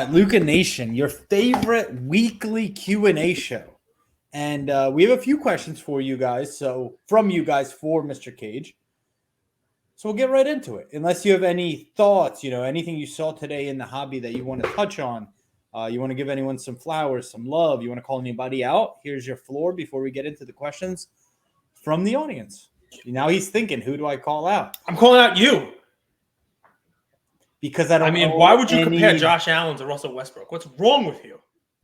right, Luca Nation, your favorite weekly Q&A show. And we have a few questions for you guys. So from you guys for Mr. Cage. So we'll get right into it. Unless you have any thoughts, anything you saw today in the hobby that you want to touch on. You want to give anyone some flowers, some love. You want to call anybody out. Here's your floor before we get into the questions from the audience. Now he's thinking, who do I call out? I'm calling out you. Because I don't why would you compare Josh Allen to Russell Westbrook? What's wrong with you?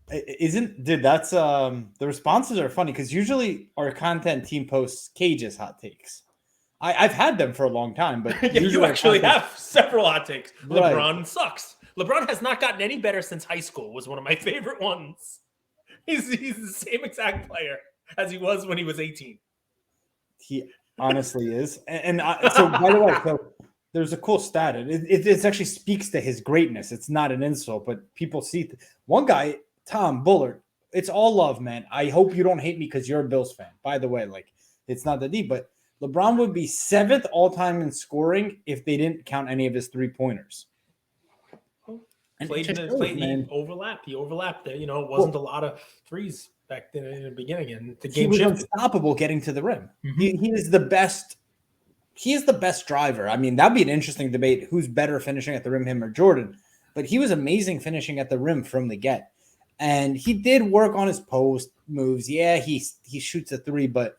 That's the responses are funny because usually our content team posts Cage's hot takes. I've had them for a long time, but yeah, you actually have several hot takes. Right. LeBron sucks. LeBron has not gotten any better since high school. Was one of my favorite ones. He's the same exact player as he was when he was 18. He honestly is, and so by the way, there's a cool stat. It actually speaks to his greatness. It's not an insult, but people see one guy, Tom Bullard. It's all love, man. I hope you don't hate me because you're a Bills fan. By the way, it's not that deep, but LeBron would be 7th all-time in scoring if they didn't count any of his three-pointers. He overlapped. There, it wasn't a lot of threes back then in the beginning, and the game was shifted. Unstoppable getting to the rim. Mm-hmm. He is the best. He is the best driver. I mean, that'd be an interesting debate: who's better finishing at the rim, him or Jordan? But he was amazing finishing at the rim from the get, and he did work on his post moves. Yeah, he shoots a three, but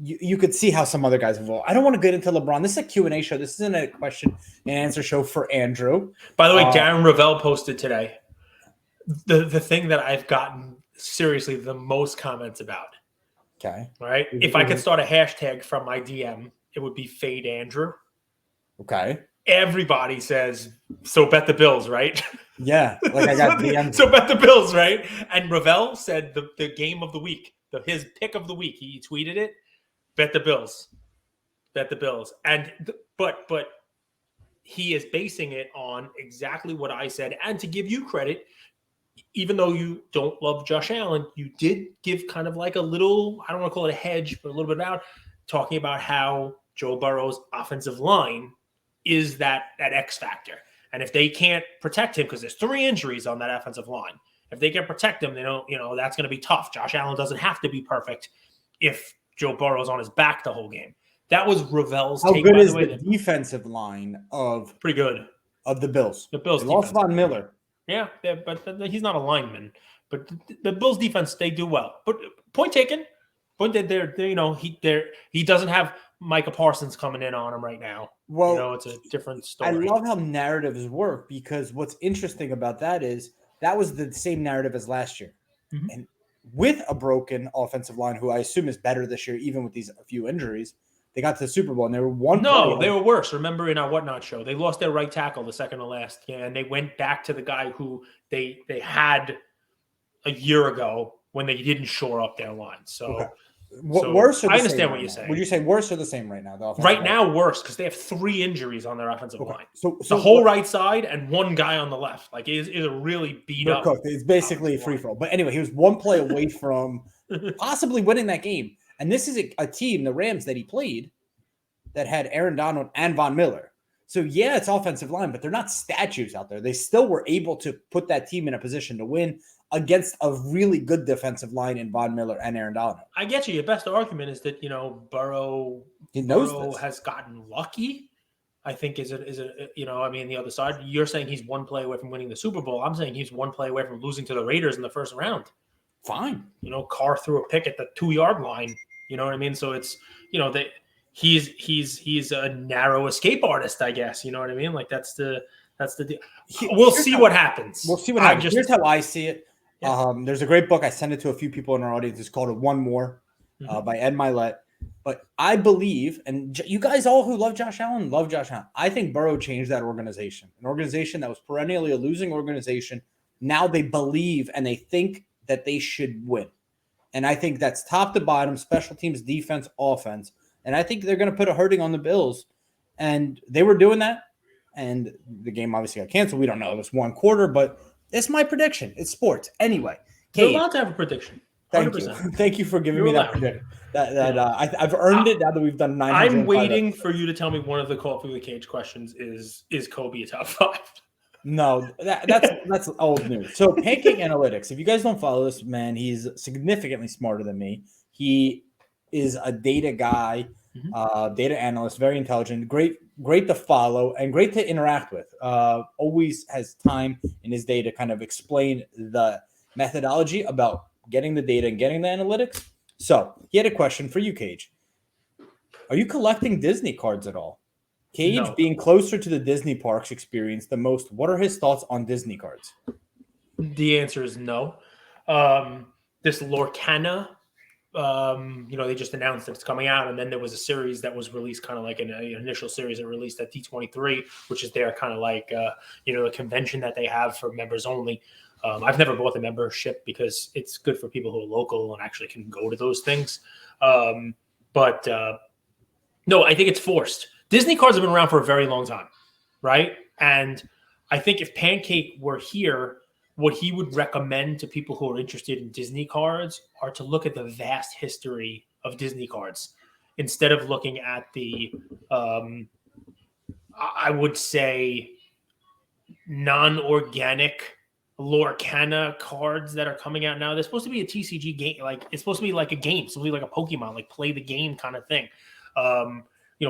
you could see how some other guys evolve. I don't want to get into LeBron. This is a Q&A show. This isn't a question and answer show for Andrew. By the way, Darren Ravel posted today the thing that I've gotten seriously the most comments about. Okay. All right. If I could start a hashtag from my DM, it would be Fade Andrew. Okay. Everybody says, so bet the Bills, right? Yeah. Like I got DMs. So bet the Bills, right? And Ravel said the game of the week, his pick of the week. He tweeted it. Bet the Bills. Bet the Bills. And but he is basing it on exactly what I said. And to give you credit, even though you don't love Josh Allen, you did give kind of like a little, I don't want to call it a hedge, but a little bit about talking about how Joe Burrow's offensive line is that X factor. And if they can't protect him, because there's 3 injuries on that offensive line, if they can protect him, they don't, that's going to be tough. Josh Allen doesn't have to be perfect if Joe Burrow's on his back the whole game. That was Ravel's take. How good is the defensive line of pretty good of the Bills? The Bills lost Von Miller. Yeah, but he's not a lineman. But the Bills defense, they do well. But point taken. But he doesn't have Micah Parsons coming in on him right now. Well, it's a different story. I love how narratives work because what's interesting about that is that was the same narrative as last year. Mm-hmm. And with a broken offensive line, who I assume is better this year, even with these few injuries, they got to the Super Bowl and they were one. No, they were worse. Remember in our Whatnot show, they lost their right tackle the second to last, and they went back to the guy who they had a year ago when they didn't shore up their line. So, okay. Worse? Or the I understand same what right you're now? saying. Would you say worse or the same right now? Right now, worse because they have 3 injuries on their offensive line. So the whole right side and one guy on the left. Like it is a really beat up. Cooked. It's basically a free for all. But anyway, he was one play away from possibly winning that game. And this is a team, the Rams, that he played that had Aaron Donald and Von Miller. So yeah, it's offensive line, but they're not statues out there. They still were able to put that team in a position to win against a really good defensive line in Von Miller and Aaron Donald. I get you. Your best argument is that, Burrow has gotten lucky. I think is the other side. You're saying he's one play away from winning the Super Bowl. I'm saying he's one play away from losing to the Raiders in the first round. Fine. Carr threw a pick at the 2-yard line. You know what I mean? So it's, he's a narrow escape artist, I guess. You know what I mean? Like that's the deal. We'll see what happens. We'll see what happens. Here's how I see it. Yeah. There's a great book. I sent it to a few people in our audience. It's called One More by Ed Milet. But I believe, and you guys all who love Josh Allen, love Josh Allen. I think Burrow changed that organization. An organization that was perennially a losing organization. Now they believe and they think that they should win. And I think that's top to bottom, special teams, defense, offense. And I think they're going to put a hurting on the Bills. And they were doing that. And the game obviously got canceled. We don't know. It was one quarter, but it's my prediction. It's sports. Anyway. You're allowed to have a prediction. 100%. Thank you. Thank you for giving me that prediction. I've earned it now that we've done 900. I'm waiting for you to tell me one of the Coffee with Cage questions is Kobe a top 5? No, that's old news. So Pancake Analytics, if you guys don't follow this man, he's significantly smarter than me. He is a data guy, data analyst, very intelligent, great to follow and great to interact with. Always has time in his day to kind of explain the methodology about getting the data and getting the analytics. So he had a question for you, Cage. Are you collecting Disney cards at all? Cage, No. being closer to the Disney parks experience the most, what are his thoughts on Disney cards? The answer is no. This Lorcana, they just announced that it's coming out, and then there was a series that was released, kind of like an initial series that released at D23, which is their kind of like the convention that they have for members only. I've never bought the membership because it's good for people who are local and actually can go to those things. But no, I think it's forced. Disney cards have been around for a very long time, right? And I think if Pancake were here, what he would recommend to people who are interested in Disney cards are to look at the vast history of Disney cards instead of looking at the, I would say, non-organic Lorcana cards that are coming out now. They're supposed to be a TCG game. Like, it's supposed to be like a game, it's supposed to be like a Pokemon, like play the game kind of thing.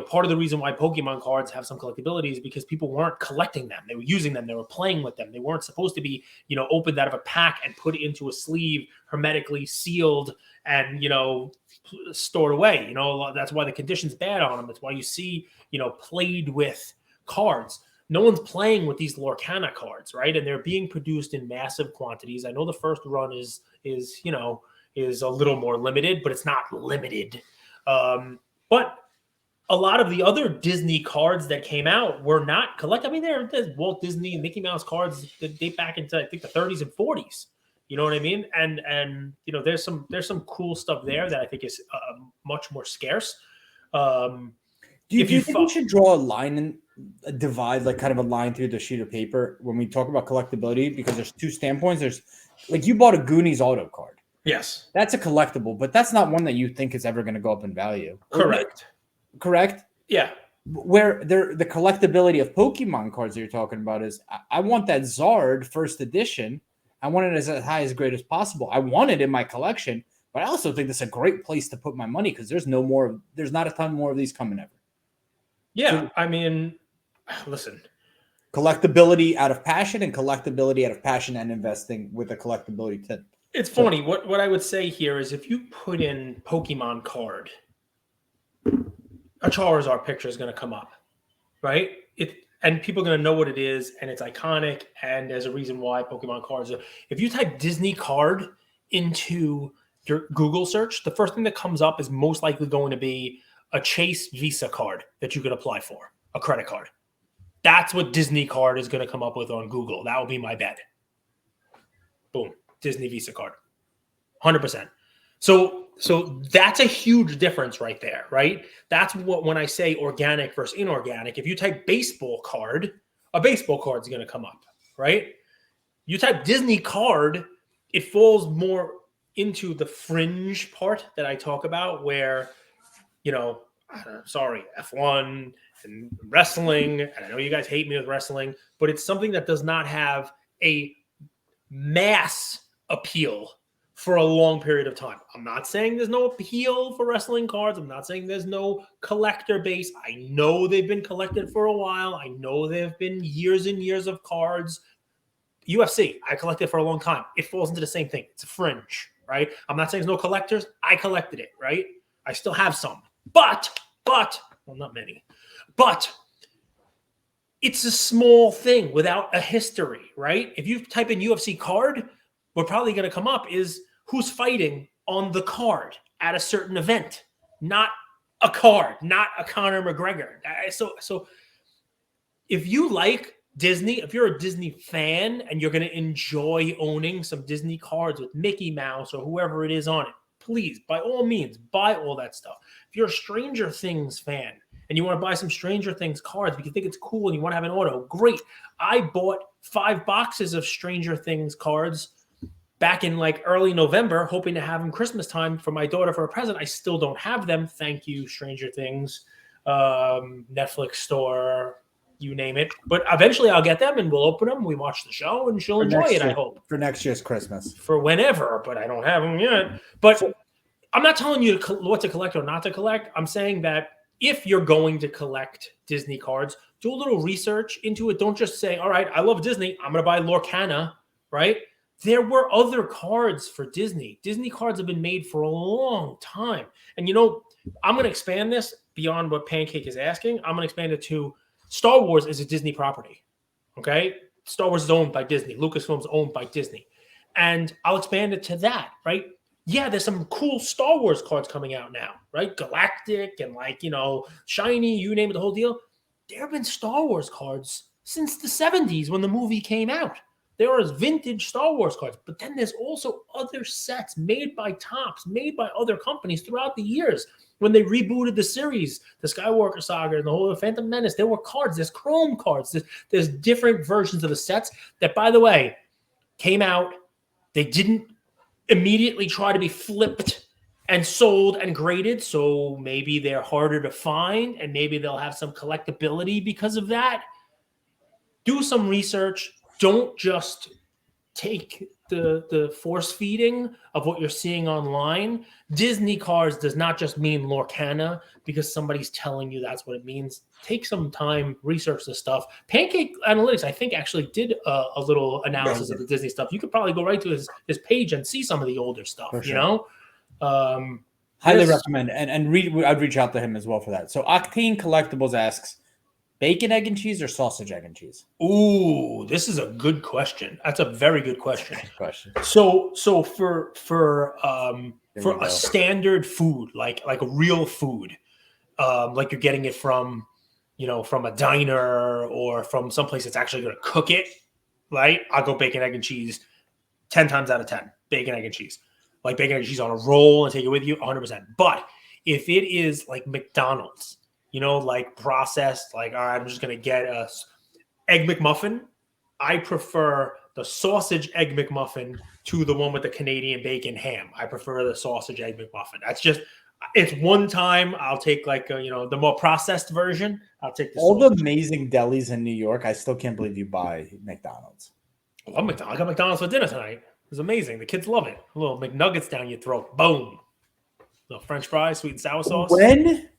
Part of the reason why Pokemon cards have some collectability is because people weren't collecting them. They were using them. They were playing with them. They weren't supposed to be, opened out of a pack and put into a sleeve, hermetically sealed and, stored away. That's why the condition's bad on them. That's why you see, played with cards. No one's playing with these Lorcana cards, right? And they're being produced in massive quantities. I know the first run is a little more limited, but it's not limited. But a lot of the other Disney cards that came out were not collected. I mean, there's Walt Disney and Mickey Mouse cards that date back into, I think, the 30s and 40s. You know what I mean? And there's some cool stuff there that I think is much more scarce. Do you think we should draw a line and divide, like kind of a line through the sheet of paper when we talk about collectability? Because there's two standpoints. There's, like, you bought a Goonies auto card. Yes. That's a collectible, but that's not one that you think is ever going to go up in value. Correct? Yeah. Where the collectability of Pokemon cards that you're talking about is, I want that Zard first edition. I want it as high as great as possible. I want it in my collection, but I also think this is a great place to put my money because there's not a ton more of these coming ever. Yeah. So, I mean, listen. Collectability out of passion and collectability out of passion and investing with a collectability tip. It's funny. What I would say here is if you put in Pokemon card, a Charizard picture is going to come up, right? And people are going to know what it is, and it's iconic, and there's a reason why Pokemon cards are. If you type Disney card into your Google search, the first thing that comes up is most likely going to be a Chase Visa card that you could apply for, a credit card. That's what Disney card is going to come up with on Google. That would be my bet. Boom, Disney Visa card, 100%. So that's a huge difference right there, right? That's what, when I say organic versus inorganic, if you type baseball card, a baseball card is going to come up, right? You type Disney card, it falls more into the fringe part that I talk about where, F1 and wrestling, and I know you guys hate me with wrestling, but it's something that does not have a mass appeal for a long period of time. I'm not saying there's no appeal for wrestling cards. I'm not saying there's no collector base. I know they've been collected for a while. I know there have been years and years of cards. UFC, I collected for a long time. It falls into the same thing. It's a fringe, right? I'm not saying there's no collectors. I collected it, right? I still have some. But, well, not many. But it's a small thing without a history, right? If you type in UFC card, what's probably going to come up is who's fighting on the card at a certain event, not a card, not a Conor McGregor. So if you like Disney, if you're a Disney fan and you're going to enjoy owning some Disney cards with Mickey Mouse or whoever it is on it, please, by all means, buy all that stuff. If you're a Stranger Things fan and you want to buy some Stranger Things cards because you think it's cool and you want to have an auto, great. I bought 5 boxes of Stranger Things cards back in like early November, hoping to have them Christmas time for my daughter for a present. I still don't have them. Thank you, Stranger Things, Netflix store, you name it. But eventually I'll get them and we'll open them. We watch the show and she'll enjoy it, I hope. For next year's Christmas. For whenever, but I don't have them yet. But I'm not telling you what to collect or not to collect. I'm saying that if you're going to collect Disney cards, do a little research into it. Don't just say, all right, I love Disney, I'm going to buy Lorcana, right? There were other cards for Disney. Disney cards have been made for a long time. And, you know, I'm going to expand this beyond what Pancake is asking. I'm going to expand it to Star Wars is a Disney property, okay? Star Wars is owned by Disney. Lucasfilm's owned by Disney. And I'll expand it to that, right? Yeah, there's some cool Star Wars cards coming out now, right? Galactic and like, you know, shiny, you name it, the whole deal. There have been Star Wars cards since the 70s when the movie came out. There is vintage Star Wars cards, but then there's also other sets made by Topps, made by other companies throughout the years. When they rebooted the series, the Skywalker Saga and the whole Phantom Menace, there were cards. There's Chrome cards. There's different versions of the sets that, by the way, came out. They didn't immediately try to be flipped and sold and graded, so maybe they're harder to find, and maybe they'll have some collectability because of that. Do some research. Don't just take the force feeding of what you're seeing online. Disney cards does not just mean Lorcana because somebody's telling you that's what it means. Take some time, research this stuff. Pancake Analytics, I think, actually did a little analysis of the Disney stuff. You could probably go right to his page and see some of the older stuff, you know? Highly recommend. And I'd reach out to him as well for that. So Octane Collectibles asks, bacon, egg, and cheese or sausage, egg, and cheese? Ooh, this is a good question. That's a very good question. So for a standard food, like a real food, like you're getting it from, you know, from a diner or from someplace that's actually going to cook it, right? I'll go bacon, egg, and cheese 10 times out of 10. Bacon, egg, and cheese. Like bacon, egg, and cheese on a roll and take it with you, 100%. But if it is like McDonald's, you know, like processed, like, all right, I'm just going to get a Egg McMuffin. I prefer the sausage Egg McMuffin to the one with the Canadian bacon ham. I prefer the sausage Egg McMuffin. That's just, it's one time. I'll take like, you know, the more processed version. I'll take all the amazing delis in New York. I still can't believe you buy McDonald's. I love McDonald's. I got McDonald's for dinner tonight. It was amazing. The kids love it. A little McNuggets down your throat. Boom. Little French fries, sweet and sour sauce. When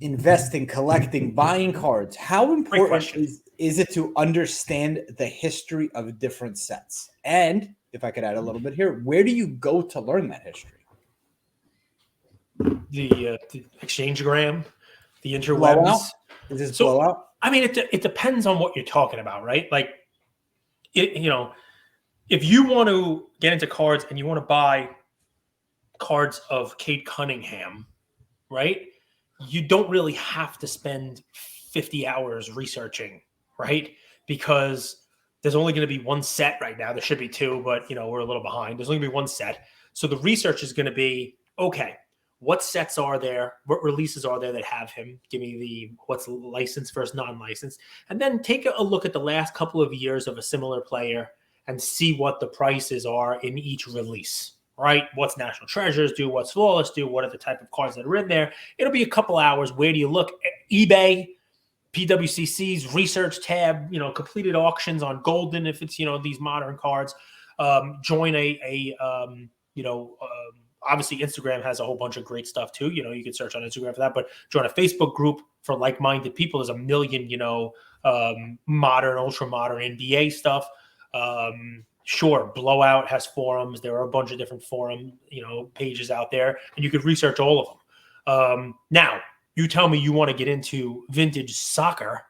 investing, collecting, buying cards, how important is it to understand the history of different sets? And if I could add a little bit here, where do you go to learn that history? The Exchangegram, the interwebs. Blowout? Is this blowout? I mean, it depends on what you're talking about, right? Like, you know, if you want to get into cards and you want to buy cards of Kate Cunningham, right? You don't really have to spend 50 hours researching, right? Because there's only going to be one set right now. There should be two, but, you know, we're a little behind. There's only going to be one set. So the research is going to be, okay, what sets are there? What releases are there that have him? Give me what's licensed versus non-licensed. And then take a look at the last couple of years of a similar player and see what the prices are in each release. Right? What's National Treasures do? What's Flawless do? What are the type of cards that are in there? It'll be a couple hours. Where do you look? eBay, PWCC's research tab, you know, completed auctions on Golden if it's, you know, these modern cards. Join obviously Instagram has a whole bunch of great stuff too. You know, you can search on Instagram for that, but join a Facebook group for like-minded people. There's a million, you know, modern, ultra-modern NBA stuff. Sure, Blowout has forums. There are a bunch of different forum, you know, pages out there, and you could research all of them. Now, you tell me you want to get into vintage soccer,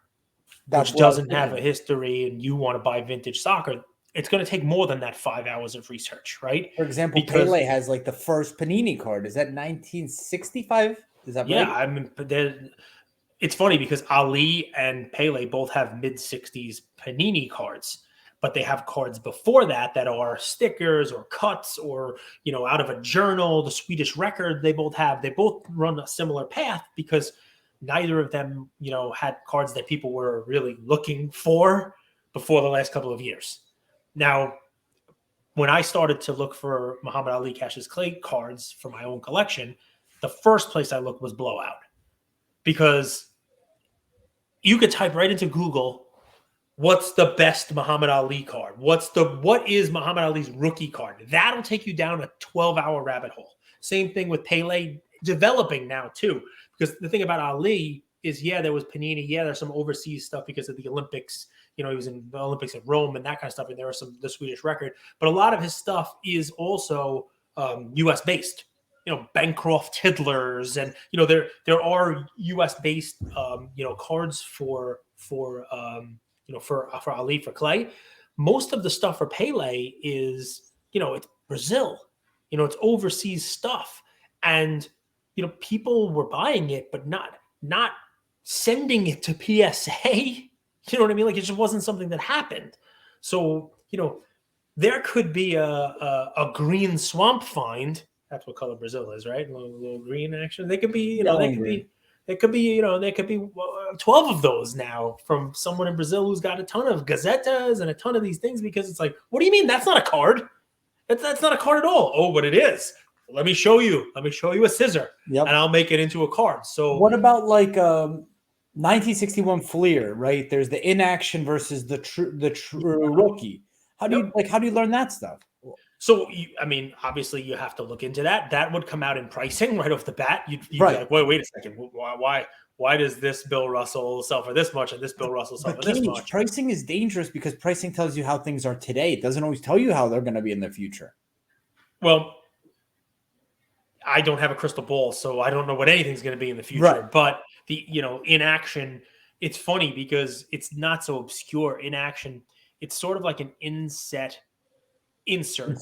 which doesn't have a history, and you want to buy vintage soccer. It's going to take more than that 5 hours of research, right? For example, Pele has like the first Panini card. Is that 1965? Is that right? Yeah, I mean, it's funny because Ali and Pele both have mid-60s Panini cards. But they have cards before that are stickers or cuts or, you know, out of a journal, the Swedish record they both have. They both run a similar path because neither of them, you know, had cards that people were really looking for before the last couple of years. Now, when I started to look for Muhammad Ali Cassius Clay cards for my own collection, the first place I looked was Blowout because you could type right into Google, what's the best Muhammad Ali card? What is Muhammad Ali's rookie card? That'll take you down a 12-hour rabbit hole. Same thing with Pele developing now too. Because the thing about Ali is, yeah, there was Panini, yeah, there's some overseas stuff because of the Olympics. He was in the Olympics of Rome and that kind of stuff, and there was the Swedish record. But a lot of his stuff is also U.S. based. Bancroft Tiddlers, and there are U.S. based cards for Ali, for Clay. Most of the stuff for Pele is it's Brazil, it's overseas stuff, and people were buying it but not sending it to PSA. You know what I mean? Like, it just wasn't something that happened. So there could be a green swamp find. That's what color Brazil is, right? A little green action. They could be, there could be 12 of those now from someone in Brazil who's got a ton of gazetas and a ton of these things, because it's like, what do you mean? That's not a card. That's not a card at all. Oh, but it is. Let me show you. Let me show you a scissor, and I'll make it into a card. So what about like 1961 Fleer, right? There's the inaction versus the true rookie. How do you learn that stuff? So, obviously you have to look into that. That would come out in pricing right off the bat. You'd be like, wait a second. Why does this Bill Russell sell for this much and this Bill Russell sell for this much? Pricing is dangerous because pricing tells you how things are today. It doesn't always tell you how they're going to be in the future. Well, I don't have a crystal ball, so I don't know what anything's going to be in the future. Right. But in action, it's funny because it's not so obscure. In action, it's sort of like an insert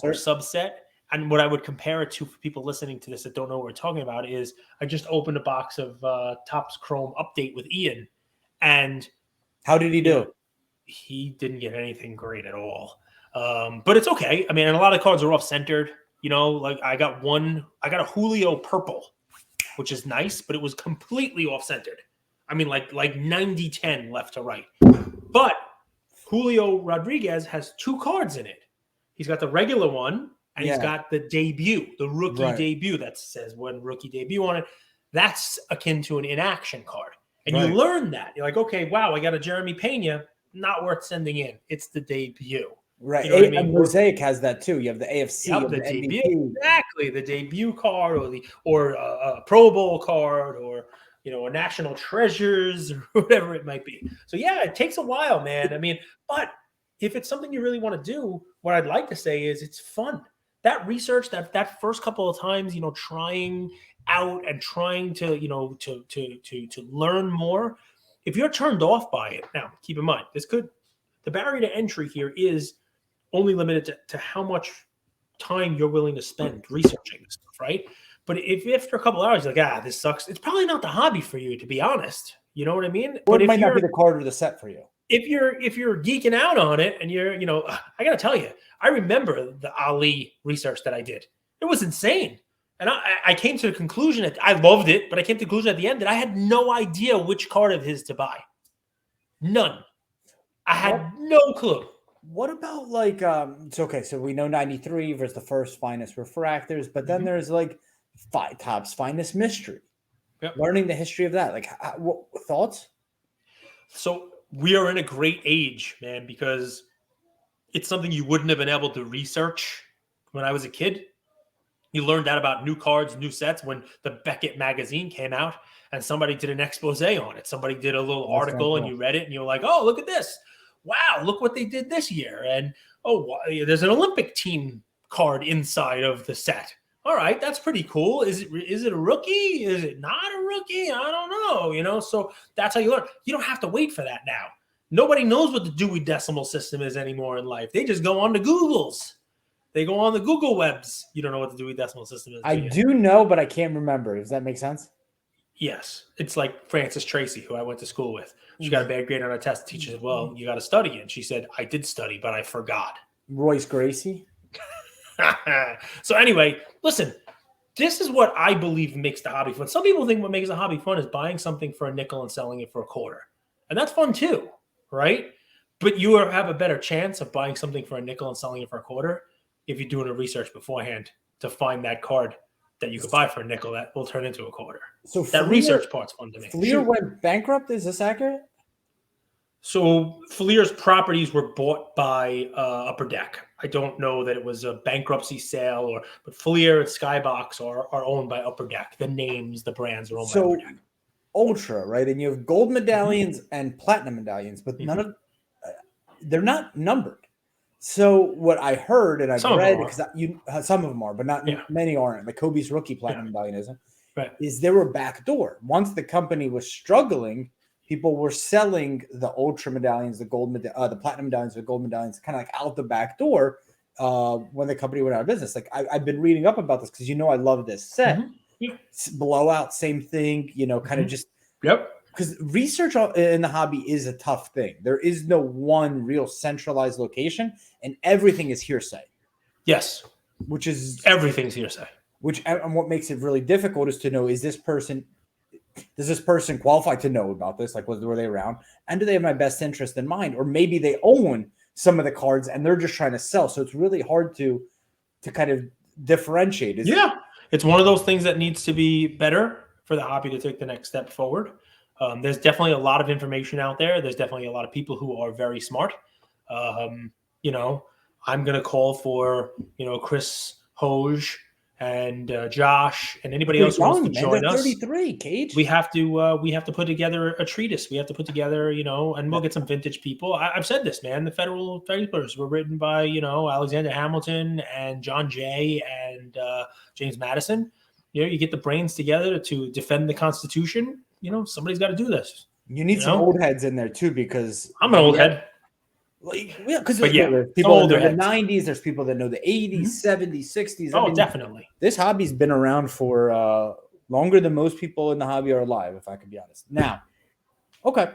or subset. And what I would compare it to for people listening to this that don't know what we're talking about is, I just opened a box of Topps Chrome Update with Ian. And how did he do? He didn't get anything great at all. But it's okay. and a lot of cards are off-centered. Like I got a Julio purple, which is nice, but it was completely off-centered. Like 90-10 left to right. But Julio Rodriguez has 2 cards in it. He's got the regular one, and he's got the debut, the rookie debut that says when rookie debut on it. That's akin to an inaction card. And you learn that. You're like, okay, wow, I got a Jeremy Pena, not worth sending in. It's the debut. Right. And Mosaic has that too. You have the AFC, the debut. Exactly. The debut card or a Pro Bowl card or a National Treasures or whatever it might be. So yeah, it takes a while, man. But if it's something you really want to do, what I'd like to say is it's fun. That research, that first couple of times, trying out and trying to, to learn more. If you're turned off by it, now keep in mind, the barrier to entry here is only limited to how much time you're willing to spend researching this stuff, right? But if after a couple of hours you're like, this sucks, it's probably not the hobby for you, to be honest. You know what I mean? But it might not be the card or the set for you. If you're geeking out on it and you're, I got to tell you, I remember the Ali research that I did. It was insane. And I came to the conclusion that I loved it, but I came to the conclusion at the end that I had no idea which card of his to buy. None. I had no clue. What about like, it's okay. So we know 93 versus the first finest refractors, but then there's like Topps Finest Mystery. Yep. Learning the history of that. Like, what thoughts? So we are in a great age, man, because it's something you wouldn't have been able to research when I was a kid. You learned that about new cards, new sets when the Beckett magazine came out and somebody did an expose on it. Somebody did a little article and you read it and you're like, oh, look at this. Wow, look what they did this year. And, there's an Olympic team card inside of the set. All right, that's pretty cool. Is it a rookie? Is it not a rookie? I don't know, So that's how you learn. You don't have to wait for that now. Nobody knows what the Dewey Decimal System is anymore in life. They just go on to Googles. They go on the Google webs. You don't know what the Dewey Decimal System is. I do know, but I can't remember. Does that make sense? Yes. It's like Frances Tracy, who I went to school with. She got a bad grade on a test. The teacher said, well, you got to study. And she said, I did study, but I forgot. Royce Gracie. So anyway, listen, this is what I believe makes the hobby fun. Some people think what makes the hobby fun is buying something for a nickel and selling it for a quarter. And that's fun too, right? But you have a better chance of buying something for a nickel and selling it for a quarter if you're doing a research beforehand to find that card that you could buy for a nickel that will turn into a quarter. So that research part's fun to me. Fleer went bankrupt? Is this accurate? So Flier's properties were bought by Upper Deck. I don't know that it was a bankruptcy sale, but Fleer and Skybox are owned by Upper Deck. The names, the brands are owned by Upper Deck. Ultra, right? And you have gold medallions and platinum medallions, but none of they're not numbered. So what I heard and I've read, because some of them are, but not many aren't. Like Kobe's rookie platinum medallion isn't. Right. Is they were backdoor. Once the company was struggling, people were selling the ultra medallions, the platinum medallions, the gold medallions, kind of like out the back door when the company went out of business. Like I've been reading up about this because I love this set. Blowout, same thing. Kind of just because research in the hobby is a tough thing. There is no one real centralized location, and everything is hearsay. Yes, which is everything's hearsay. And what makes it really difficult is to know, does this person qualify to know about this? Like, were they around? And do they have my best interest in mind? Or maybe they own some of the cards and they're just trying to sell. So it's really hard to kind of differentiate. It's one of those things that needs to be better for the hobby to take the next step forward. There's definitely a lot of information out there. There's definitely a lot of people who are very smart. I'm going to call for, Chris Hoge and Josh and anybody else who wants to join us. 33, Cage. We have to put together a treatise. We have to put together, and we'll get some vintage people. I've said this, man. The Federal Papers were written by, Alexander Hamilton and John Jay and James Madison. You get the brains together to defend the Constitution. Somebody's got to do this. You need some old heads in there too, because I'm an old head. Because there's people that know the 90s, there's people that know the 80s, 70s, 60s. Oh, definitely. This hobby's been around for longer than most people in the hobby are alive, if I could be honest. Now, okay.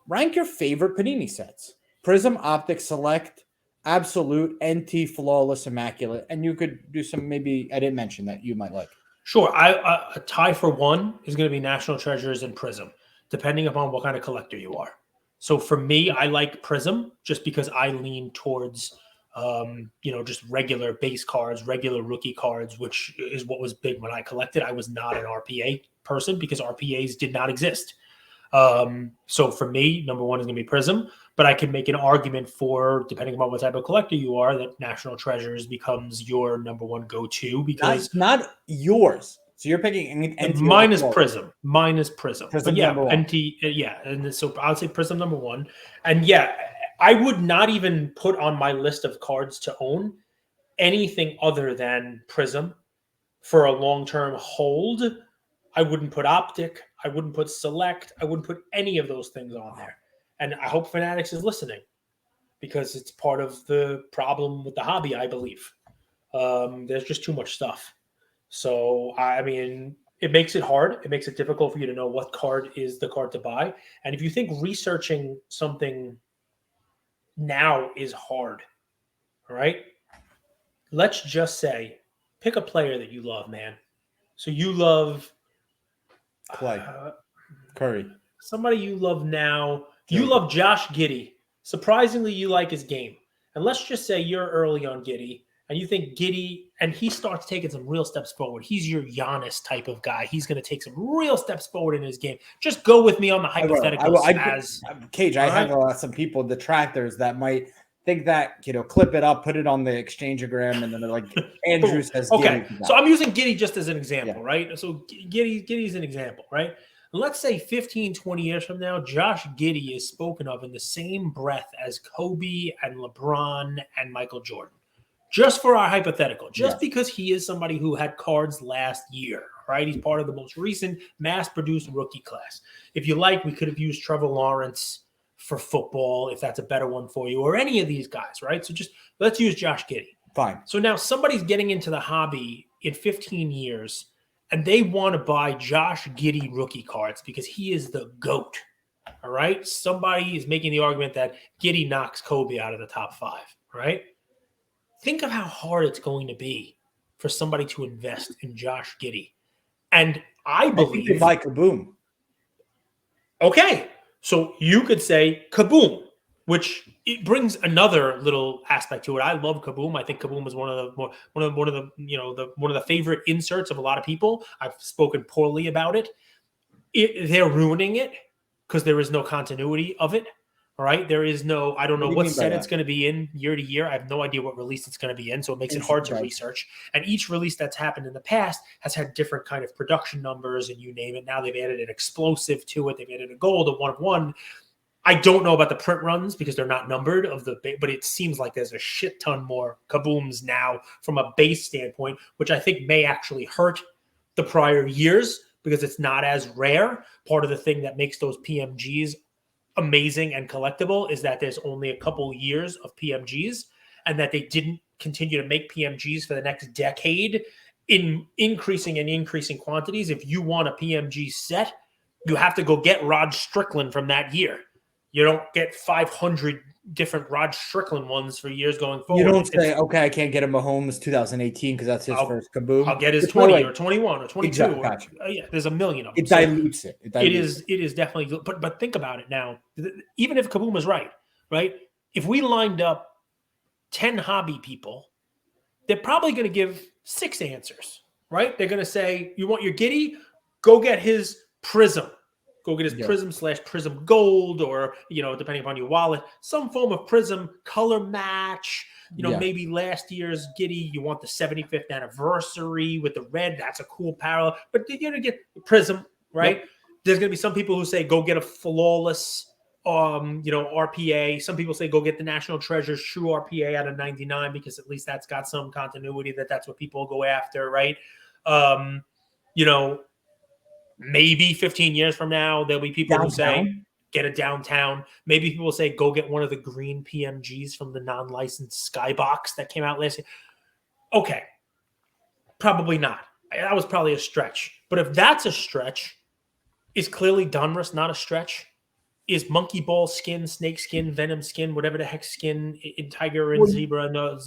Rank your favorite Panini sets. Prism, Optic, Select, Absolute, NT, Flawless, Immaculate. And you could do some, maybe I didn't mention that you might like. Sure. A tie for one is going to be National Treasures and Prism, depending upon what kind of collector you are. So for me, I like Prism just because I lean towards, just regular base cards, regular rookie cards, which is what was big when I collected. I was not an RPA person because RPAs did not exist. So for me, number one is going to be Prism, but I can make an argument for, depending on what type of collector you are, that National Treasures becomes your number one go-to because not yours. So you're picking NT minus Prism. Prism but NT, and so I'll say Prism number one. And I would not even put on my list of cards to own anything other than Prism for a long-term hold. I wouldn't put Optic. I wouldn't put Select. I wouldn't put any of those things on there. And I hope Fanatics is listening because it's part of the problem with the hobby, I believe. There's just too much stuff. So, it makes it hard. It makes it difficult for you to know what card is the card to buy. And if you think researching something now is hard, all right, let's just say pick a player that you love, man. So you love Clay, Curry. Somebody you love now. You love Josh Giddey. Surprisingly, you like his game. And let's just say you're early on Giddey. And you think Giddey, and he starts taking some real steps forward. He's your Giannis type of guy. He's going to take some real steps forward in his game. Just go with me on the hypotheticals. Cage, I have some people, detractors, that might think that, clip it up, put it on the exchangeogram, and then they're like, Andrew says okay, so I'm using Giddey just as an example, right? So Giddey's an example, right? Let's say 15, 20 years from now, Josh Giddey is spoken of in the same breath as Kobe and LeBron and Michael Jordan. Just for our hypothetical, because he is somebody who had cards last year, right? He's part of the most recent mass-produced rookie class. If you like, we could have used Trevor Lawrence for football, if that's a better one for you, or any of these guys, right? So just let's use Josh Giddey. Fine. So now somebody's getting into the hobby in 15 years, and they want to buy Josh Giddey rookie cards because he is the GOAT, all right? Somebody is making the argument that Giddey knocks Kobe out of the top 5, right? Think of how hard it's going to be for somebody to invest in Josh Giddey. And I believe they buy Kaboom. Okay. So you could say Kaboom, which it brings another little aspect to it. I love Kaboom. I think Kaboom is one of the favorite inserts of a lot of people. I've spoken poorly about it. They're ruining it because there is no continuity of it. All right. There is no, I don't know What do you what mean by set it's that? going to be in year to year. I have no idea what release it's going to be in. So it makes it hard to research. And each release that's happened in the past has had different kind of production numbers and you name it. Now they've added an explosive to it. They've added a gold, a 1/1. I don't know about the print runs because they're not numbered but it seems like there's a shit ton more kabooms now from a base standpoint, which I think may actually hurt the prior years because it's not as rare. Part of the thing that makes those PMGs amazing and collectible is that there's only a couple years of PMGs and that they didn't continue to make PMGs for the next decade in increasing quantities. If you want a PMG set, you have to go get Rod Strickland from that year. You don't get 500 different Rod Strickland ones for years going forward. You don't say, okay, I can't get a Mahomes 2018 because that's his first kaboom. I'll get his 20 or 21 or 22. Exactly, gotcha. Yeah, there's a million of them. It dilutes it. It is definitely. But think about it now. Even if kaboom is right? If we lined up 10 hobby people, they're probably going to give 6 answers, right? They're going to say, you want your Giddy? Go get his Prism. Go get his Prism Gold, or, depending upon your wallet, some form of Prism color match. Maybe last year's Giddy, you want the 75th anniversary with the red. That's a cool parallel. But you're going to get Prism, right? Yep. There's going to be some people who say, go get a flawless, RPA. Some people say, go get the National Treasures True RPA out of 99 because at least that's got some continuity that's what people go after, right? Maybe 15 years from now, there'll be people who say, get a downtown. Maybe people will say, go get one of the green PMGs from the non-licensed Skybox that came out last year. Okay. Probably not. That was probably a stretch. But if that's a stretch, is clearly Donruss not a stretch? Is monkey ball skin, snake skin, venom skin, whatever the heck skin in tiger and zebra,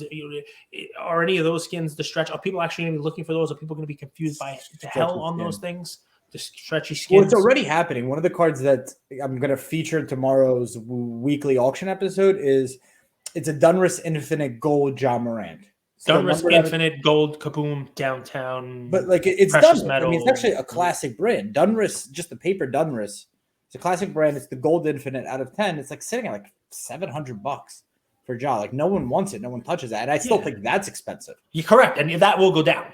are any of those skins the stretch? Are people actually going to be looking for those? Are people going to be confused by the hell on those things? The stretchy skins. Well, it's already happening. One of the cards that I'm going to feature in tomorrow's weekly auction episode it's a Donruss Infinite Gold John Morant. So Donruss Infinite Gold Kaboom Downtown. But it's Donruss. Metal. I mean, it's actually a classic brand. Donruss, just the paper Donruss. It's a classic brand. It's the Gold Infinite out of 10. It's sitting at $700 for Ja. No one wants it. No one touches that. And I still think that's expensive. You're correct. And that will go down.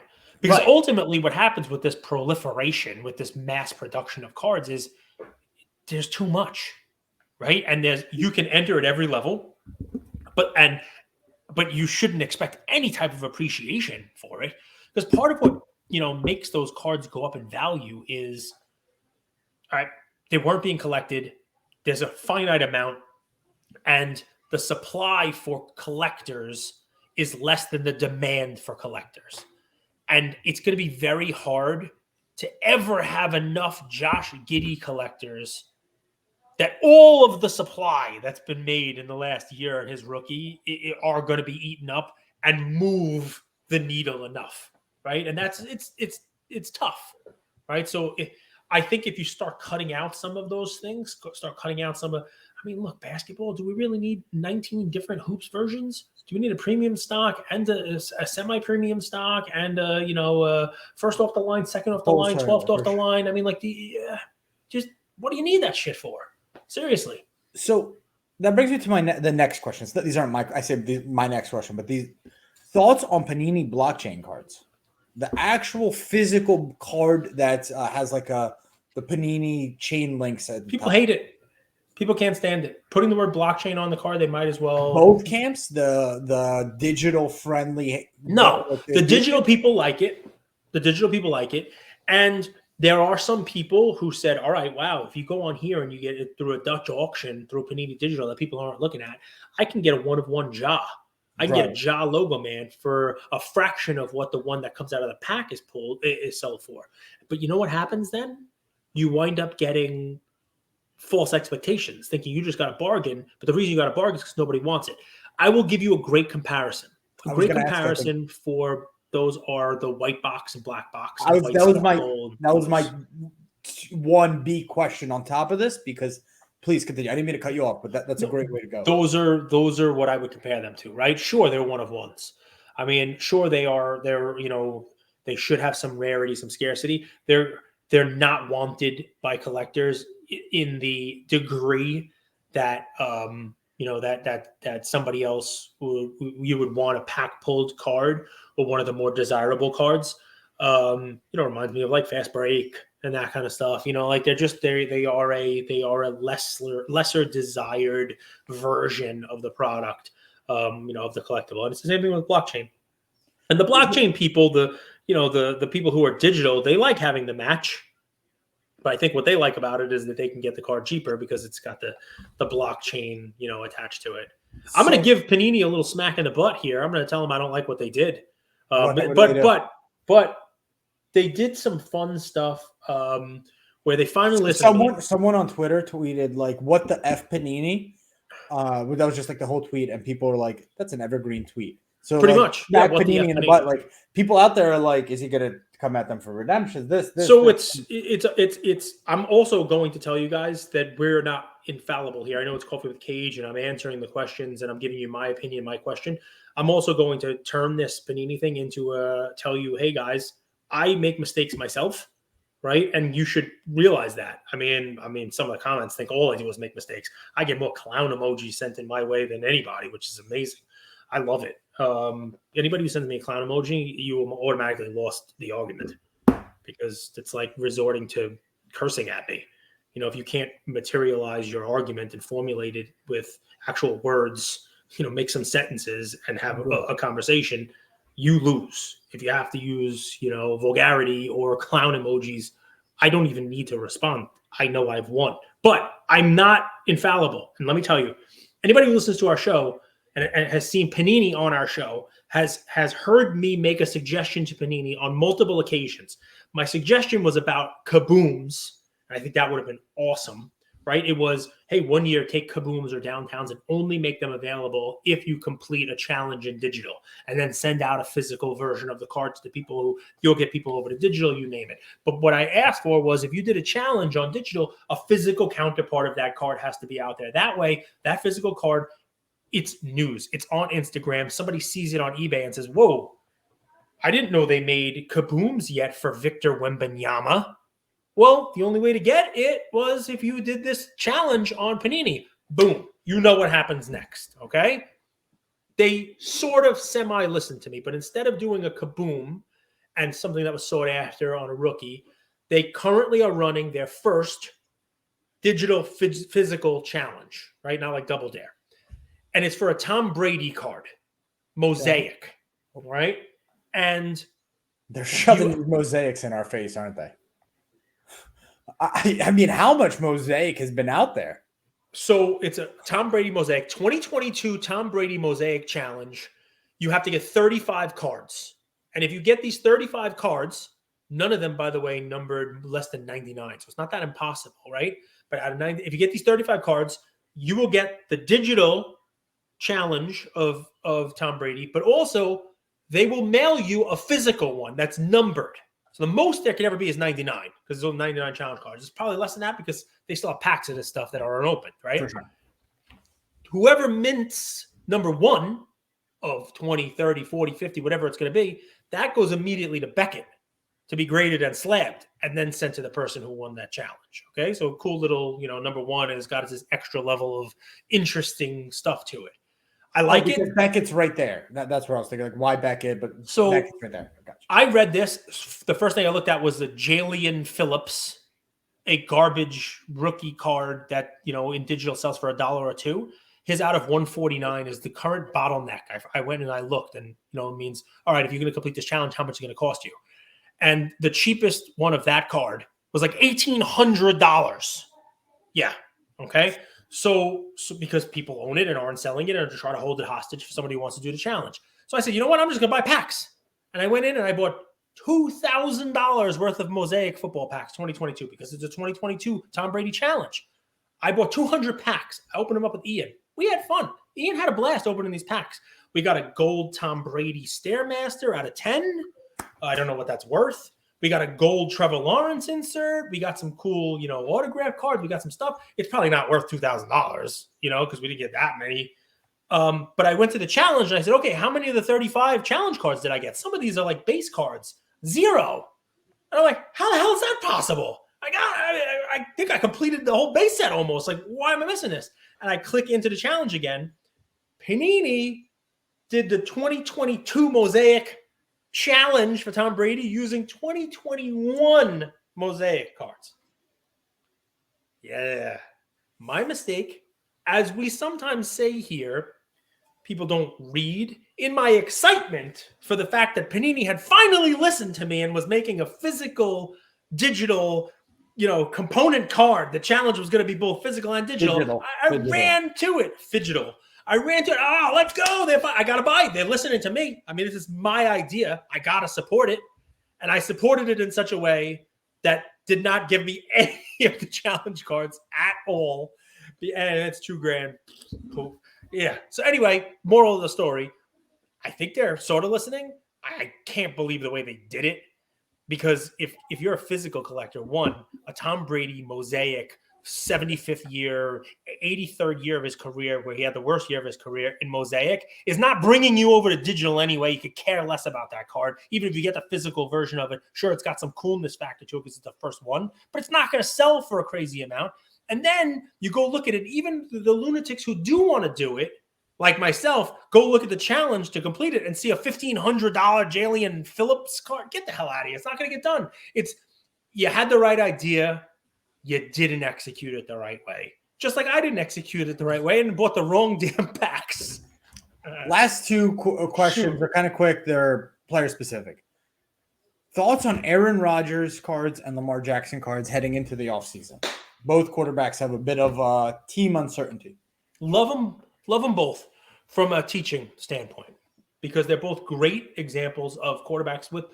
Because ultimately what happens with this proliferation, with this mass production of cards is there's too much, right? And you can enter at every level, but you shouldn't expect any type of appreciation for it. Because part of what, makes those cards go up in value is, all right, they weren't being collected. There's a finite amount, and the supply for collectors is less than the demand for collectors. And it's going to be very hard to ever have enough Josh Giddey collectors that all of the supply that's been made in the last year in his rookie are going to be eaten up and move the needle enough, right? And it's tough, right? So I think if you start cutting out some of those things, look, basketball, do we really need 19 different hoops versions? Do we need a premium stock and a semi-premium stock and first off the line, second off the line, 12th off the line? Just what do you need that shit for? Seriously. So that brings me to the next question. These aren't my next question, but these thoughts on Panini blockchain cards, the actual physical card that has the Panini chain links. People hate it. People can't stand it. Putting the word blockchain on the card, they might as well. Both camps, the digital friendly. No, the digital people like it. The digital people like it. And there are some people who said, all right, wow, if you go on here and you get it through a Dutch auction, through Panini Digital that people aren't looking at, I can get a 1-of-1 Ja. I can get a Ja logo man for a fraction of what the one that comes out of the pack is sold for. But you know what happens then? You wind up getting false expectations, thinking you just got a bargain, but the reason you got a bargain is because nobody wants it. I will give you a great comparison. For those are the white box and black box. And that was my 1B question on top of this, because please continue. I didn't mean to cut you off, but that's a great way to go. Those are what I would compare them to, right? Sure, they're 1-of-1s. I mean, sure they should have some rarity, some scarcity. They're not wanted by collectors in the degree that that somebody else you would want a pack pulled card or one of the more desirable cards. Reminds me of like Fast Break and that kind of stuff. Like they are a lesser desired version of the product, of the collectible. And it's the same thing with blockchain. And the blockchain people, the people who are digital, they like having the match. But I think what they like about it is that they can get the card cheaper because it's got the blockchain, attached to it. I'm going to give Panini a little smack in the butt here. I'm going to tell them I don't like what they did. But they did some fun stuff where they finally listened. Someone on Twitter tweeted like, "What the F Panini?" That was just like the whole tweet, and people were like, "That's an evergreen tweet." So pretty much, yeah. Panini in the butt. Like people out there are like, "Is he going to come at them for redemption?" So it's. I'm also going to tell you guys that we're not infallible here. I know it's Coffee with Cage, and I'm answering the questions, and I'm giving you my opinion, my question. I'm also going to turn this Panini thing into tell you, hey guys, I make mistakes myself, right? And you should realize that. I mean, some of the comments think all I do is make mistakes. I get more clown emojis sent in my way than anybody, which is amazing. I love it. Anybody who sends me a clown emoji, you automatically lost the argument because it's like resorting to cursing at me. If you can't materialize your argument and formulate it with actual words, make some sentences and have a conversation, you lose. If you have to use, vulgarity or clown emojis, I don't even need to respond. I know I've won, but I'm not infallible. And let me tell you, anybody who listens to our show and has seen Panini on our show has heard me make a suggestion to Panini on multiple occasions. My suggestion was about kabooms. And I think that would have been awesome, right? It was, hey, 1 year, take kabooms or downtowns and only make them available if you complete a challenge in digital, and then send out a physical version of the card to the people who you'll get people over to digital, you name it. But what I asked for was if you did a challenge on digital, a physical counterpart of that card has to be out there. That way, that physical card, it's news. It's on Instagram. Somebody sees it on eBay and says, whoa, I didn't know they made kabooms yet for Victor Wembanyama. Well, the only way to get it was if you did this challenge on Panini. Boom. You know what happens next, okay? They sort of semi-listened to me, but instead of doing a kaboom and something that was sought after on a rookie, they currently are running their first digital physical challenge, right? Not like Double Dare. And it's for a Tom Brady card, mosaic, right? And they're shoving these mosaics in our face, aren't they? I mean, how much mosaic has been out there? So it's a Tom Brady mosaic, 2022 Tom Brady mosaic challenge. You have to get 35 cards. And if you get these 35 cards, none of them, by the way, numbered less than 99. So it's not that impossible, right? But out of 90, if you get these 35 cards, you will get the digital challenge of Tom Brady, but also they will mail you a physical one that's numbered. So the most there can ever be is 99 because there's only 99 challenge cards. It's probably less than that because they still have packs of this stuff that are unopened, right? For sure. Whoever mints number one of 20, 30, 40, 50, whatever it's going to be, that goes immediately to Beckett to be graded and slabbed and then sent to the person who won that challenge. Okay, so cool little, number one has got this extra level of interesting stuff to it. I like it. Beckett's right there. That's what I was thinking. Like, why Beckett? But so Beckett's right there. Gotcha. I read this. The first thing I looked at was the Jalen Phillips, a garbage rookie card that, in digital sells for $1 or $2. His out of 149 is the current bottleneck. I went and I looked and, it means, all right, if you're going to complete this challenge, how much is it going to cost you? And the cheapest one of that card was like $1,800. Yeah. Okay. So because people own it and aren't selling it and are trying to hold it hostage for somebody who wants to do the challenge. So I said, you know what? I'm just going to buy packs. And I went in and I bought $2,000 worth of Mosaic football packs 2022 because it's a 2022 Tom Brady challenge. I bought 200 packs. I opened them up with Ian. We had fun. Ian had a blast opening these packs. We got a gold Tom Brady Stairmaster out of 10. I don't know what that's worth. We got a gold Trevor Lawrence insert. We got some cool, autograph cards. We got some stuff. It's probably not worth $2,000, because we didn't get that many. But I went to the challenge and I said, okay, how many of the 35 challenge cards did I get? Some of these are like base cards. 0. And I'm like, how the hell is that possible? I think I completed the whole base set almost. Like, why am I missing this? And I click into the challenge again. Panini did the 2022 Mosaic challenge for Tom Brady using 2021 Mosaic cards. Yeah. My mistake. As we sometimes say here, people don't read. In my excitement for the fact that Panini had finally listened to me and was making a physical, digital, component card. The challenge was going to be both physical and digital. I ran to it. Fidgetal. I ran to it. Oh, let's go. I got to buy it. They're listening to me. I mean, this is my idea. I got to support it. And I supported it in such a way that did not give me any of the challenge cards at all. And it's $2,000. Cool. Yeah. So anyway, moral of the story, I think they're sort of listening. I can't believe the way they did it. Because if you're a physical collector, a Tom Brady Mosaic 75th year, 83rd year of his career, where he had the worst year of his career in Mosaic, is not bringing you over to digital anyway. You could care less about that card. Even if you get the physical version of it, sure, it's got some coolness factor to it because it's the first one, but it's not going to sell for a crazy amount. And then you go look at it, even the lunatics who do want to do it, like myself, go look at the challenge to complete it and see a $1,500 Jalen Phillips card. Get the hell out of here. It's not going to get done. You had the right idea. You didn't execute it the right way. Just like I didn't execute it the right way and bought the wrong damn packs. Last two questions are kind of quick. They're player specific. Thoughts on Aaron Rodgers cards and Lamar Jackson cards heading into the offseason? Both quarterbacks have a bit of team uncertainty. Love them both from a teaching standpoint because they're both great examples of quarterbacks with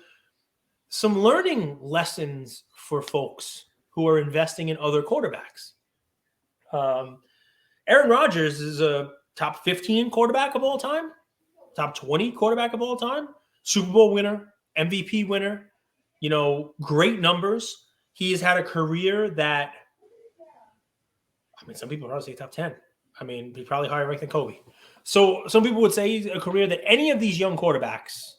some learning lessons for folks who are investing in other quarterbacks. Aaron Rodgers is a top 15 quarterback of all time, top 20 quarterback of all time, Super Bowl winner, MVP winner, great numbers. He has had a career that, some people would probably say top 10. He's probably higher ranked than Kobe. So some people would say he's a career that any of these young quarterbacks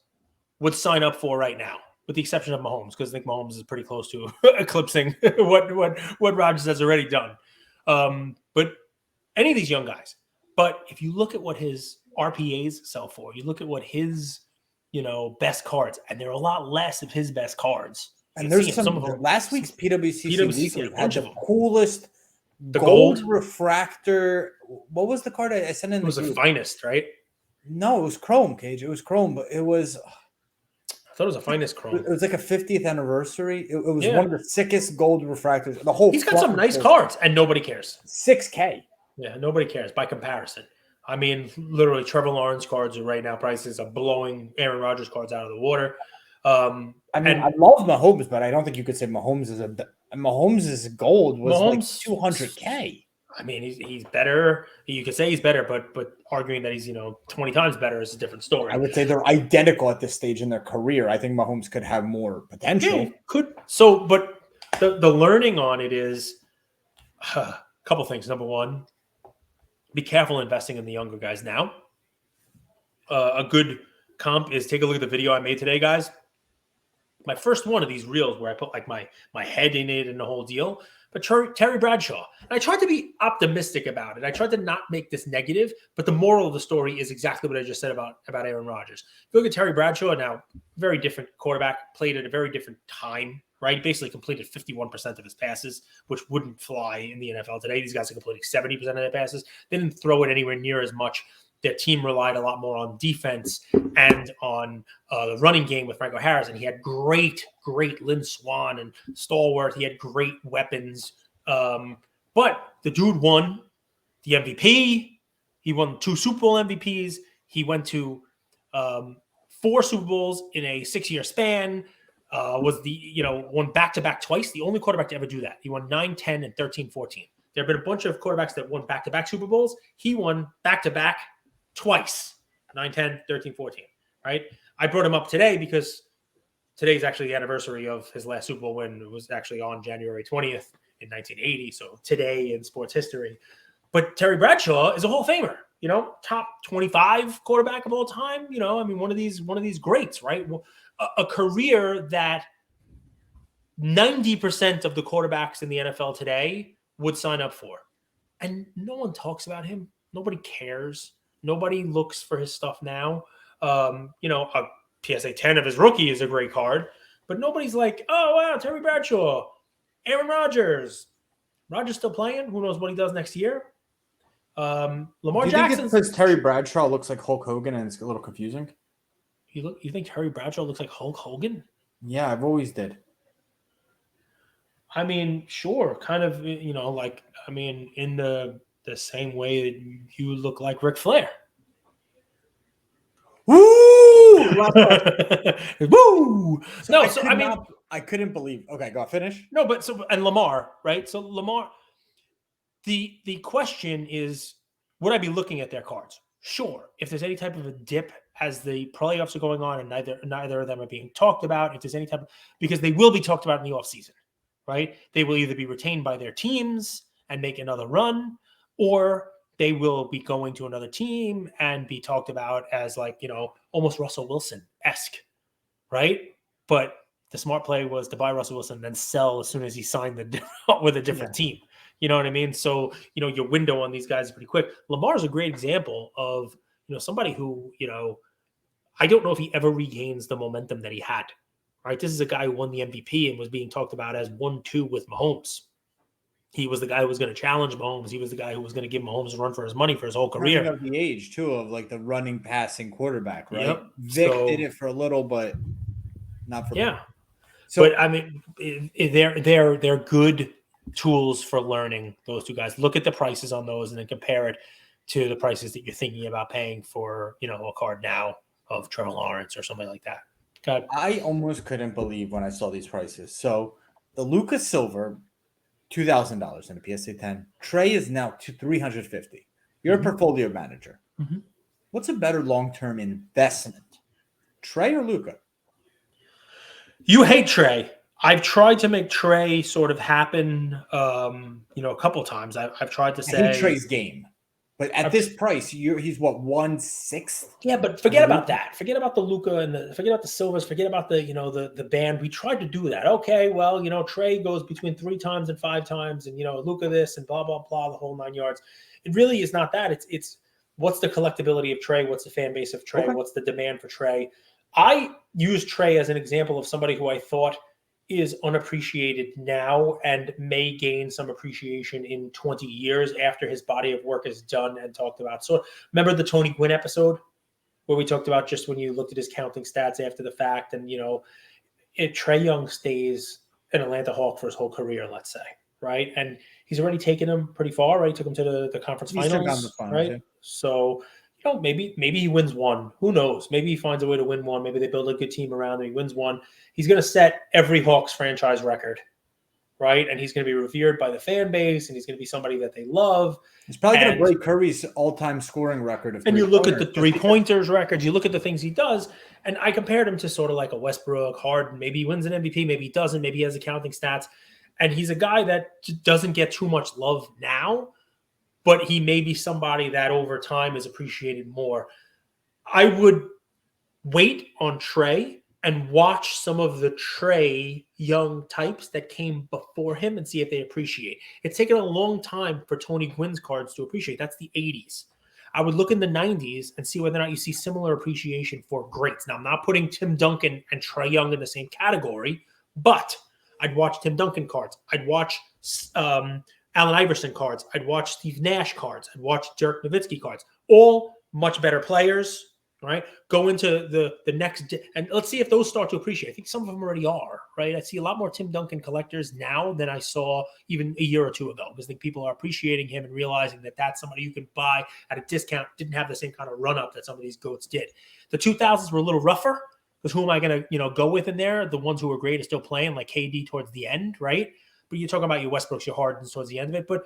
would sign up for right now, with the exception of Mahomes, because I think Mahomes is pretty close to eclipsing what Rodgers has already done. But any of these young guys. But if you look at what his RPAs sell for, you look at what his, best cards, and there are a lot less of his best cards. And there's some of them. Last week's PWCC Weekly had the coolest gold refractor. What was the card I sent in? It was the finest, right? No, it was Chrome, Cage. It was Chrome, but it was. I thought it was a finest Chrome. It was like a 50th anniversary. It was one of the sickest gold refractors. The whole. He's got some nice cards, and nobody cares. $6,000. Yeah, nobody cares by comparison. Literally, Trevor Lawrence cards are right now prices are blowing Aaron Rodgers cards out of the water. I love Mahomes, but I don't think you could say Mahomes is gold was like $200,000. He's better. You could say he's better, but arguing that he's 20 times better is a different story. I would say they're identical at this stage in their career. I think Mahomes could have more potential. Yeah, could. So, but the learning on it is a couple things. Number one, be careful investing in the younger guys now. A good comp is take a look at the video I made today, guys. My first one of these reels where I put like my head in it and the whole deal. But Terry Bradshaw. And I tried to be optimistic about it. I tried to not make this negative, but the moral of the story is exactly what I just said about Aaron Rodgers. If you look at Terry Bradshaw now, very different quarterback, played at a very different time, right? He basically completed 51% of his passes, which wouldn't fly in the NFL today. These guys are completing 70% of their passes. They didn't throw it anywhere near as much. Their team relied a lot more on defense and on the running game with Franco Harris. And he had great Lynn Swann and Stallworth. He had great weapons. But the dude won the MVP. He won 2 Super Bowl MVPs. He went to 4 Super Bowls in a 6-year span. Won back-to-back twice. The only quarterback to ever do that. He won 9, 10, and 13, 14. There have been a bunch of quarterbacks that won back-to-back Super Bowls. He won back-to-back twice, 9, 10, 13, 14, right? I brought him up today because today's actually the anniversary of his last Super Bowl win. It was actually on January 20th in 1980, so today in sports history. But Terry Bradshaw is a Hall of Famer, top 25 quarterback of all time. One of these greats, right? A career that 90% of the quarterbacks in the NFL today would sign up for. And no one talks about him. Nobody cares. Nobody looks for his stuff now. A PSA 10 of his rookie is a great card, but nobody's like, oh, wow, Terry Bradshaw, Aaron Rodgers. Rodgers still playing. Who knows what he does next year? Lamar Jackson. Because Terry Bradshaw looks like Hulk Hogan and it's a little confusing? You think Terry Bradshaw looks like Hulk Hogan? Yeah, I've always did. I mean, sure, kind of, in the same way that you look like Ric Flair. Woo! Woo! So I couldn't believe. Okay, go finish. No, and Lamar, right? So Lamar, the question is, would I be looking at their cards? Sure. If there's any type of a dip as the playoffs are going on and neither of them are being talked about, if there's any type of, because they will be talked about in the offseason, right? They will either be retained by their teams and make another run, or they will be going to another team and be talked about as almost Russell Wilson-esque, right? But the smart play was to buy Russell Wilson and then sell as soon as he signed with a different team. You know what I mean? So, your window on these guys is pretty quick. Lamar's a great example of, somebody who, I don't know if he ever regains the momentum that he had, right? This is a guy who won the MVP and was being talked about as 1-2 with Mahomes. He was the guy who was going to challenge Mahomes. He was the guy who was going to give Mahomes a run for his money for his whole career. Of the age, too, of the running, passing quarterback, right? Yep. Vic did it for a little, but not for long. So, but I mean, they're good tools for learning, those two guys. Look at the prices on those and then compare it to the prices that you're thinking about paying for, a card now of Trevor Lawrence or something like that. God. I almost couldn't believe when I saw these prices. So the Lucas Silver, $2,000 in a PSA 10. Trey is now $350. You're a portfolio manager. Mm-hmm. What's a better long-term investment, Trey or Luka? You hate Trey. I've tried to make Trey sort of happen, a couple times. I've tried to say I hate Trey's game, but at this price, he's what, 1/6? Yeah, but forget about that. Forget about the Luka and forget about the Silvers. Forget about the band. We tried to do that. Okay, well, Trey goes between 3 times and 5 times, and Luka this and blah blah blah, the whole 9 yards. It really is not that. It's what's the collectability of Trey? What's the fan base of Trey? Okay. What's the demand for Trey? I use Trey as an example of somebody who I thought is unappreciated now and may gain some appreciation in 20 years after his body of work is done and talked about. So remember the Tony Gwynn episode where we talked about just when you looked at his counting stats after the fact and, Trey Young stays an Atlanta Hawk for his whole career, let's say, right? And he's already taken him pretty far, right? He took him to the conference finals, right? Yeah. So, maybe he wins one. Who knows? Maybe he finds a way to win one. Maybe they build a good team around him. He wins one. He's going to set every Hawks franchise record, right? And he's going to be revered by the fan base, and he's going to be somebody that they love. He's probably going to break Curry's all-time scoring record. And you look at the three-pointers records, you look at the things he does, and I compared him to sort of like a Westbrook, Harden. Maybe he wins an MVP, maybe he doesn't, maybe he has accounting stats. And he's a guy that doesn't get too much love now, but he may be somebody that over time is appreciated more. I would wait on Trey and watch some of the Trey Young types that came before him and see if they appreciate. It's taken a long time for Tony Gwynn's cards to appreciate. That's the 80s. I would look in the 90s and see whether or not you see similar appreciation for greats. Now, I'm not putting Tim Duncan and Trey Young in the same category, but I'd watch Tim Duncan cards. I'd watch Allen Iverson cards. I'd watch Steve Nash cards. I'd watch Dirk Nowitzki cards. All much better players, right? Go into the next and let's see if those start to appreciate. I think some of them already are, right? I see a lot more Tim Duncan collectors now than I saw even a year or two ago because I think people are appreciating him and realizing that that's somebody you can buy at a discount. Didn't have the same kind of run-up that some of these GOATs did. The 2000s were a little rougher because who am I going to go with in there? The ones who are great are still playing, like KD towards the end, right? But you're talking about your Westbrooks, your Hardens towards the end of it. But,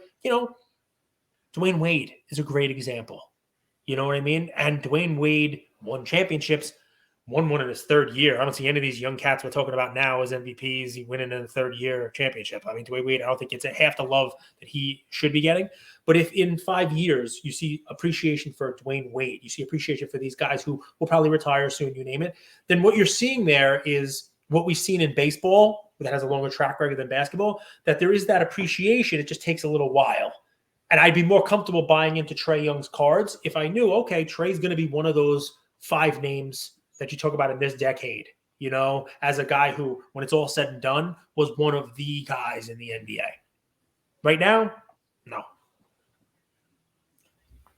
Dwayne Wade is a great example. You know what I mean? And Dwayne Wade won championships, won one in his third year. I don't see any of these young cats we're talking about now as MVPs. He winning in the third year championship. I mean, Dwayne Wade, I don't think it's half the love that he should be getting. But if in 5 years you see appreciation for Dwayne Wade, you see appreciation for these guys who will probably retire soon, you name it, then what you're seeing there is what we've seen in baseball that has a longer track record than basketball, that there is that appreciation. It just takes a little while. And I'd be more comfortable buying into Trae Young's cards if I knew, okay, Trae's going to be one of those 5 names that you talk about in this decade, as a guy who, when it's all said and done, was one of the guys in the NBA. Right now, no.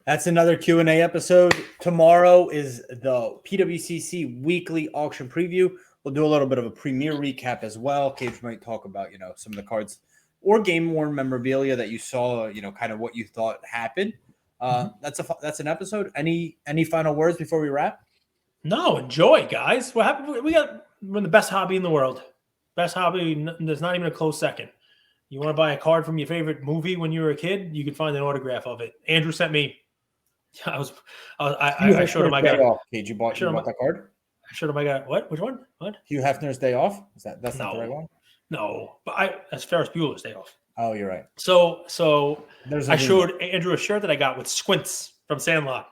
That's another Q&A episode. Tomorrow is the PWCC weekly auction preview. We'll do a little bit of a premiere recap as well. Cage might talk about, some of the cards or game-worn memorabilia that you saw, kind of what you thought happened. That's an episode. Any final words before we wrap? No, enjoy, guys. What happened? We're in the best hobby in the world. Best hobby. There's not even a close second. You want to buy a card from your favorite movie when you were a kid? You can find an autograph of it. Andrew sent me. I showed him I got. Cage, you bought that card? I showed him I got what? Which one? What? Hugh Hefner's Day Off? That's not the right one? No, but that's Ferris Bueller's Day Off. Oh, you're right. So I showed Andrew a shirt that I got with Squints from Sandlot.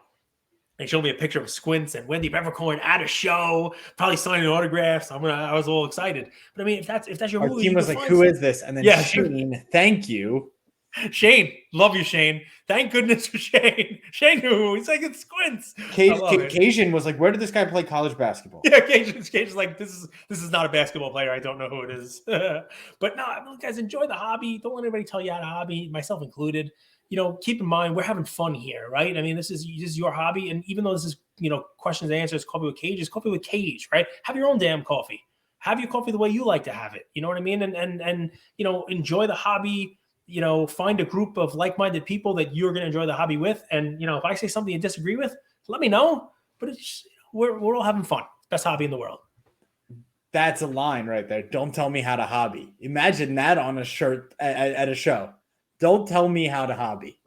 He showed me a picture of Squints and Wendy Peppercorn at a show, probably signing autographs. I was all excited. But I mean, if that's your Our movie, team was like, "Who is this?" And then Shane, thank you. Shane, love you, Shane. Thank goodness for Shane. Shane knew. He's like, it's Squints. Cajun was like, where did this guy play college basketball? Yeah, Cajun's like, this is not a basketball player. I don't know who it is. But no, guys, enjoy the hobby. Don't let anybody tell you how to hobby, myself included. Keep in mind, we're having fun here, right? I mean, this is your hobby. And even though this is, questions and answers, coffee with Cage is coffee with Cage, right? Have your own damn coffee. Have your coffee the way you like to have it. You know what I mean? And enjoy the hobby. Find a group of like-minded people that you're going to enjoy the hobby with. And, if I say something you disagree with, let me know. But it's we're all having fun. Best hobby in the world. That's a line right there. Don't tell me how to hobby. Imagine that on a shirt at a show. Don't tell me how to hobby.